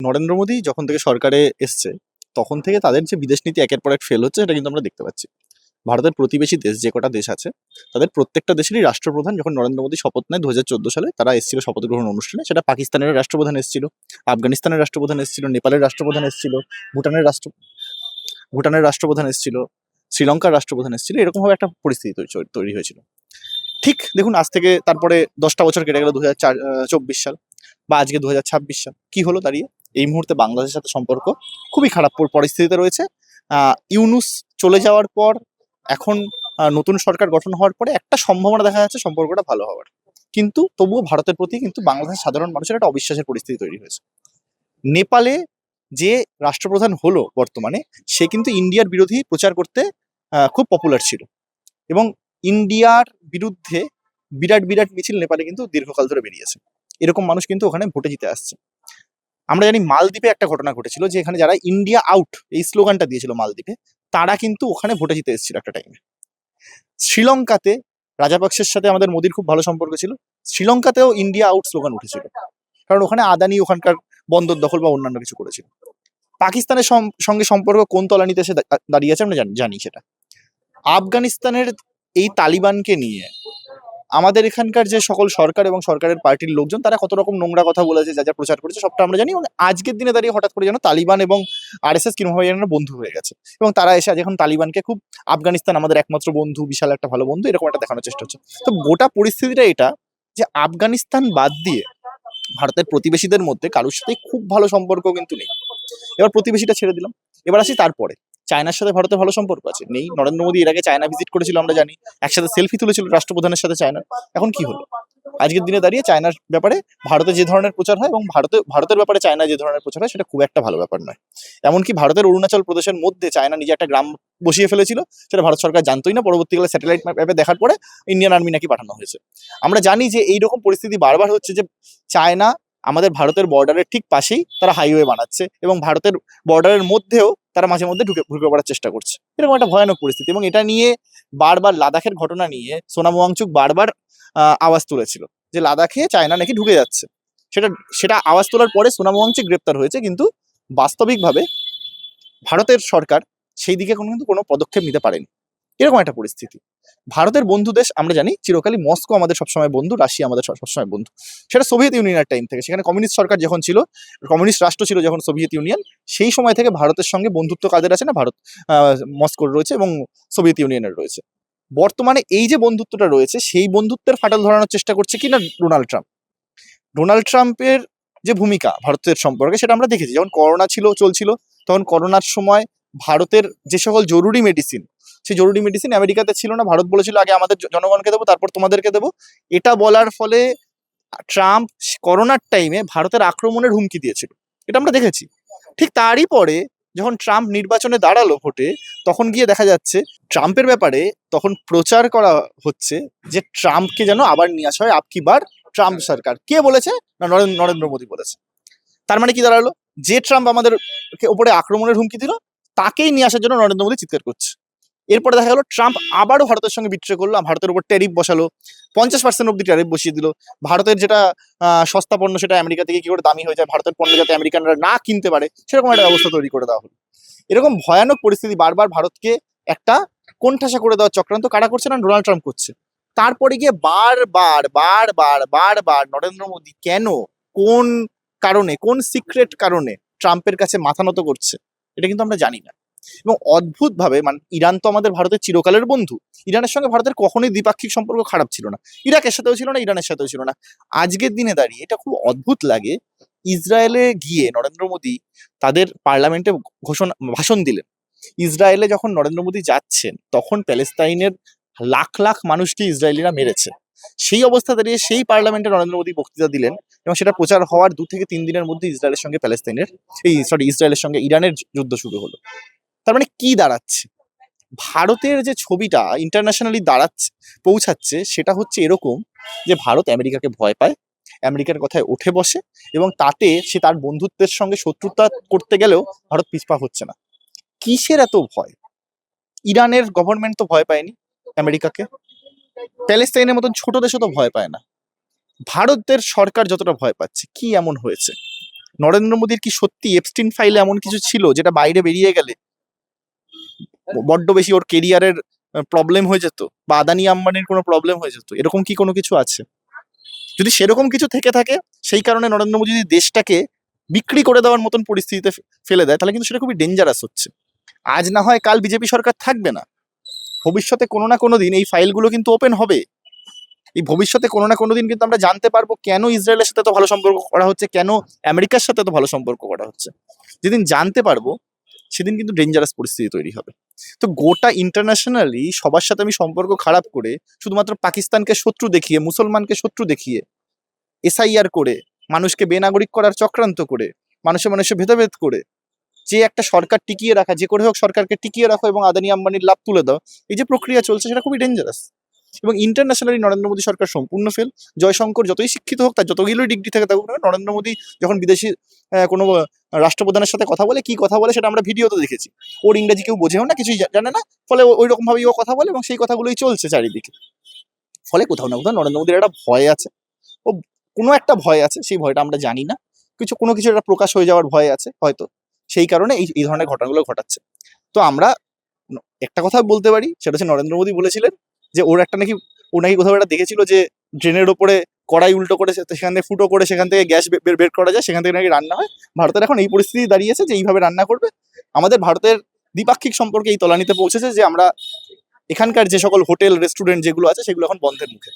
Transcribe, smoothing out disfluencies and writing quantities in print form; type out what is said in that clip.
নরেন্দ্র মোদী যখন থেকে সরকারে এসছে, তখন থেকে তাদের যে বিদেশ নীতি একের পর এক ফেল হচ্ছে, এটা কিন্তু আমরা দেখতে পাচ্ছি। ভারতের প্রতিবেশী দেশ যে কটা দেশ আছে, তাদের প্রত্যেকটা দেশেরই রাষ্ট্রপ্রধান যখন নরেন্দ্র মোদী শপথ নেয় 2014 সালে, তারা এসেছিল শপথ গ্রহণ অনুষ্ঠানে। সেটা পাকিস্তানের রাষ্ট্রপ্রধান এসেছিল, আফগানিস্তানের রাষ্ট্রপ্রধান এসেছিল, নেপালের রাষ্ট্রপ্রধান এসেছিল, ভুটানের রাষ্ট্র ভুটানের রাষ্ট্রপ্রধান এসেছিল, শ্রীলঙ্কার রাষ্ট্রপ্রধান এসেছিল। এরকমভাবে একটা পরিস্থিতি তৈরি হয়েছিল। ঠিক দেখুন, আজ থেকে তারপরে 10টা বছর কেটে গেল 2024 সাল, বা আজকে 2026 সাল। কি হলো দাঁড়িয়ে? এই মুহূর্তে বাংলাদেশের সাথে সম্পর্ক খুবই খারাপ পরিস্থিতিতে রয়েছে। ইউনূস চলে যাওয়ার পর এখন নতুন সরকার গঠন হওয়ার পরে একটা সম্ভাবনা দেখা যাচ্ছে সম্পর্কটা ভালো হওয়ার। কিন্তু তবুও ভারতের প্রতি কিন্তু বাংলাদেশের সাধারণ মানুষের একটা অবিশ্বাসের পরিস্থিতি তৈরি হয়েছে। নেপালে যে রাষ্ট্রপ্রধান হলো বর্তমানে, সে কিন্তু ইন্ডিয়ার বিরোধী প্রচার করতে খুব পপুলার ছিল, এবং ইন্ডিয়ার বিরুদ্ধে বিরাট বিরাট মিছিল নেপালে কিন্তু দীর্ঘকাল ধরে বেরিয়েছে। এরকম মানুষ কিন্তু ওখানে ভোটে জিতে আসছে। আমরা জানি মালদ্বীপে একটা ঘটনা ঘটেছিল, যে এখানে যারা ইন্ডিয়া আউট এই স্লোগানটা দিয়েছিল মালদ্বীপে, তারা কিন্তু ওখানে ভোটে জিতে এসেছিল একটা টাইমে। শ্রীলঙ্কাতে রাজাপাকসের সাথে আমাদের মোদির খুব ভালো সম্পর্ক ছিল। শ্রীলঙ্কাতেও ইন্ডিয়া আউট স্লোগান উঠেছিল, কারণ ওখানে আদানি ওখানকার বন্দর দখল বা অন্যান্য কিছু করেছিল। পাকিস্তানের সঙ্গে সম্পর্ক কোন তলানিতে এসে দাঁড়িয়ে আছে আমরা জানি সেটা। আফগানিস্তানের এই তালিবানকে নিয়ে আমাদের এখানকার যে সকল সরকার এবং সরকারের পার্টির লোকজন, তারা কত রকম নোংরা কথা বলেছে, যা যা প্রচার করেছে, সবটা আমরা জানি। এবং আজকের দিনে দাঁড়িয়ে হঠাৎ করে যেন তালিবান এবং আরএসএস কিরকমভাবে যেন বন্ধু হয়ে গেছে, এবং তারা এসে আজ এখন তালিবানকে খুব, আফগানিস্তান আমাদের একমাত্র বন্ধু, বিশাল একটা ভালো বন্ধু, এরকম একটা দেখানোর চেষ্টা হচ্ছে। তো গোটা পরিস্থিতিটা এটা, যে আফগানিস্তান বাদ দিয়ে ভারতের প্রতিবেশীদের মধ্যে কারোর সাথে খুব ভালো সম্পর্ক কিন্তু নেই। এবার প্রতিবেশীটা ছেড়ে দিলাম, এবার আসি তারপরে। চায়নার সাথে ভারতের ভালো সম্পর্ক আছে নেই? নরেন্দ্র মোদী এর আগে চায়না ভিজিট করেছিল, আমরা জানি। একসাথে সেলফি তুলেছিল রাষ্ট্রপ্রধানের সাথে চায়নার। এখন কি হলো? আজকের দিনে দাঁড়িয়ে চায়নার ব্যাপারে ভারতে যে ধরনের প্রচার হয়, এবং ভারতের ব্যাপারে চায়না যে ধরনের প্রচার হয়, সেটা খুব একটা ভালো ব্যাপার নয়। এমনকি ভারতের অরুণাচল প্রদেশের মধ্যে চায়না নিজে একটা গ্রাম বসিয়ে ফেলেছিল, সেটা ভারত সরকার জানতোই না। পরবর্তীকালে স্যাটেলাইট ম্যাপে দেখার পরে ইন্ডিয়ান আর্মি নাকি পাঠানো হয়েছে। আমরা জানি যে এইরকম পরিস্থিতি বারবার হচ্ছে, যে চায়না আমাদের ভারতের বর্ডারের ঠিক পাশেই তারা হাইওয়ে বানাচ্ছে, এবং ভারতের বর্ডারের মধ্যেও তারা মাঝে মধ্যে ঢুকে পড়ার চেষ্টা করছে। এরকম একটা ভয়ানক পরিস্থিতি, এবং এটা নিয়ে বারবার লাদাখের ঘটনা নিয়ে সোনাম ওয়াংচুক বারবার আওয়াজ তুলেছিল, যে লাদাখে চায়না নাকি ঢুকে যাচ্ছে। সেটা সেটা আওয়াজ তোলার পরে সোনাম ওয়াংচুক গ্রেপ্তার হয়েছে, কিন্তু বাস্তবিকভাবে ভারতের সরকার সেই দিকে কিন্তু কোনো পদক্ষেপ নিতে পারেনি। এরকম একটা পরিস্থিতি। ভারতের বন্ধু দেশ আমরা জানি চিরকালই, মস্কো আমাদের সবসময় বন্ধু, রাশিয়া আমাদের সবসময় বন্ধু। সেটা সোভিয়েত ইউনিয়নের টাইম থেকে, সেখানে কমিউনিস্ট সরকার যখন ছিল, কমিউনিস্ট রাষ্ট্র ছিল যখন সোভিয়েত ইউনিয়ন, সেই সময় থেকে ভারতের সঙ্গে বন্ধুত্ব কাদের আছে না? ভারত, মস্কোর রয়েছে এবং সোভিয়েত ইউনিয়নের রয়েছে। বর্তমানে এই যে বন্ধুত্বটা রয়েছে, সেই বন্ধুত্বের ফাটল ধরানোর চেষ্টা করছে কিনা ডোনাল্ড ট্রাম্প। ডোনাল্ড ট্রাম্পের যে ভূমিকা ভারতের সম্পর্কে, সেটা আমরা দেখেছি। যখন করোনা চলছিল, তখন করোনার সময় ভারতের যে সকল জরুরি মেডিসিন, সেই জরুরি মেডিসিন আমেরিকাতে ছিল না। ভারত বলেছিল আগে আমাদের জনগণকে দেবো, তারপর তোমাদেরকে দেবো। এটা বলার ফলে ট্রাম্প করোনার টাইমে ভারতের আক্রমণের হুমকি দিয়েছিল, এটা আমরা দেখেছি। ঠিক তারই পরে যখন ট্রাম্প নির্বাচনে দাঁড়ালো ভোটে, তখন গিয়ে দেখা যাচ্ছে ট্রাম্পের ব্যাপারে তখন প্রচার করা হচ্ছে, যে ট্রাম্পকে যেন আবার নিয়ে আসা হয়, আপকি বার ট্রাম্প সরকার। কে বলেছে? না, নরেন্দ্র মোদী বলেছে। তার মানে কি দাঁড়ালো? যে ট্রাম্প আমাদের ওপরে আক্রমণের হুমকি দিল, তাকেই নিয়ে আসার জন্য নরেন্দ্র মোদী চিৎকার করছে। এরপরে দেখা গেল ট্রাম্প আবারও ভারতের সঙ্গে বিট্রে করলো, ভারতের উপর ট্যারিফ বসালো, 50% অব্দি ট্যারিফ বসিয়ে দিল। ভারতের যেটা সস্তা পণ্য, সেটা আমেরিকা থেকে কি করে দামি হয়ে যায়, ভারতের পণ্য যাতে আমেরিকানরা না কিনতে পারে, সেরকম একটা ব্যবস্থা তৈরি করে দেওয়া হলো। এরকম ভয়ানক পরিস্থিতি বারবার ভারতকে একটা কোণঠাসা করে দেওয়ার চক্রান্ত কারা করছে? না, ডোনাল্ড ট্রাম্প করছে। তারপরে গিয়ে বারবার বারবার বারবার নরেন্দ্র মোদী কেন, কোন কারণে, কোন সিক্রেট কারণে ট্রাম্পের কাছে মাথা নত করছে, এটা কিন্তু আমরা জানি না। এবং অদ্ভুতভাবে, মানে ইরান তো আমাদের ভারতের চিরকালের বন্ধু। ইরানের সঙ্গে ভারতের কখনোই দ্বিপাক্ষিক সম্পর্ক খারাপ ছিল না। ইরাকের সাথেও ছিল না, ইরানের সাথেও ছিল না। আজকের দিনে দাঁড়িয়ে এটা খুব অদ্ভুত লাগে। ইসরায়েলে গিয়ে নরেন্দ্র মোদী তাদের পার্লামেন্টে ভাষণ দিলেন। ইসরায়েলে যখন নরেন্দ্র মোদী যাচ্ছেন, তখন প্যালেস্তাইনের লাখ লাখ মানুষকে ইসরায়েলিরা মেরেছে। সেই অবস্থা দাঁড়িয়ে সেই পার্লামেন্টে নরেন্দ্র মোদী বক্তৃতা দিলেন, এবং সেটা প্রচার হওয়ার 2 থেকে 3 দিনের মধ্যে ইসরায়েলের সঙ্গে ইসরায়েলের সঙ্গে ইরানের যুদ্ধ শুরু হলো। তার মানে কি দাঁড়াচ্ছে? ভারতের যে ছবিটা ইন্টারন্যাশনালি পৌঁছাচ্ছে, সেটা হচ্ছে এরকম, যে ভারত আমেরিকাকে ভয় পায়, আমেরিকার কথায় উঠে বসে, এবং তাতে সে তার বন্ধুত্বের সঙ্গে শত্রুতা করতে গেলেও ভারত পিছপা হচ্ছে না। কিসের এত ভয়? ইরানের গভর্নমেন্ট তো ভয় পায়নি আমেরিকাকে, প্যালেস্তাইনের মতন ছোট দেশও তো ভয় পায় না। ভারতের সরকার যতটা ভয় পাচ্ছে, কি এমন হয়েছে? নরেন্দ্র মোদীর কি সত্যি এপস্টিন ফাইলে এমন কিছু ছিল যেটা বাইরে বেরিয়ে গেলে বড্ড বেশি ওর কেরিয়ারের প্রবলেম হয়ে যেত, বা আদানি আম্বানির কোনো প্রবলেম হয়ে যেত? এরকম কি কোনো কিছু আছে? যদি সেরকম কিছু থেকে থাকে, সেই কারণে নরেন্দ্র মোদী যদি দেশটাকে বিক্রি করে দেওয়ার মতন পরিস্থিতিতে ফেলে দেয়, তাহলে কিন্তু সেটা খুবই ডেঞ্জারাস হচ্ছে। আজ না হয় কাল বিজেপি সরকার থাকবে না, ভবিষ্যতে কোনো না কোনো দিন এই ফাইলগুলো কিন্তু ওপেন হবে। এই ভবিষ্যতে কোনো না কোনো দিন কিন্তু আমরা জানতে পারবো কেন ইসরায়েলের সাথে তো ভালো সম্পর্ক করা হচ্ছে, কেন আমেরিকার সাথে তো ভালো সম্পর্ক করা হচ্ছে। যেদিন জানতে পারবো সেদিন কিন্তু ডেঞ্জারাস পরিস্থিতি তৈরি হবে। তো গোটা ইন্টারন্যাশনালি সবার সাথে আমি সম্পর্ক খারাপ করে, শুধুমাত্র পাকিস্তানকে শত্রু দেখিয়ে, মুসলমানকে শত্রু দেখিয়ে, এসআইআর করে, মানুষকে বেনাগরিক করার চক্রান্ত করে, মানুষে মানুষে ভেদাভেদ করে যে একটা সরকার টিকিয়ে রাখা, যে করে হোক সরকারকে টিকিয়ে রাখো এবং আদানি আম্বানির লাভ তুলে দাও, এই যে প্রক্রিয়া চলছে সেটা খুবই ডেঞ্জারাস। এবং ইন্টারন্যাশনালি নরেন্দ্র মোদী সরকার সম্পূর্ণ ফেল। জয়শঙ্কর যতই শিক্ষিত হোক, তার যতগুলোই ডিগ্রি থেকে থাকুক না, নরেন্দ্র মোদী যখন বিদেশি কোনো রাষ্ট্রপ্রধানের সাথে কথা বলে, কি কথা বলে সেটা আমরা ভিডিওতে দেখেছি। ওর ইংরেজি কেউ বোঝেও না, কিছুই জানে না, ফলে ওই রকম ভাবেই ও কথা বলে এবং সেই কথাগুলোই চলছে চারিদিকে। ফলে কোথাও না কোথাও নরেন্দ্র মোদীর একটা ভয় আছে, ও কোনো একটা ভয় আছে, সেই ভয়টা আমরা জানি না, কোনো কিছু একটা প্রকাশ হয়ে যাওয়ার ভয় আছে হয়তো, সেই কারণে এই ধরনের ঘটনাগুলো ঘটাচ্ছে। তো আমরা একটা কথা বলতে পারি, সেটা হচ্ছে নরেন্দ্র মোদী বলেছিলেন যে ও নাকি কোথাও একটা দেখেছিল যে ড্রেনের ওপরে কড়াই উল্টো করে সেখান থেকে ফুটো করে সেখান থেকে গ্যাস বের করা যায়, সেখান থেকে নাকি রান্না হয়। ভারতের এখন এই পরিস্থিতি দাঁড়িয়েছে যে এইভাবে রান্না করবে। আমাদের ভারতের দ্বিপাক্ষিক সম্পর্কে এই তলানিতে পৌঁছেছে যে আমরা এখানকার যে সকল হোটেল রেস্টুরেন্ট যেগুলো আছে সেগুলো এখন বন্ধের মুখে।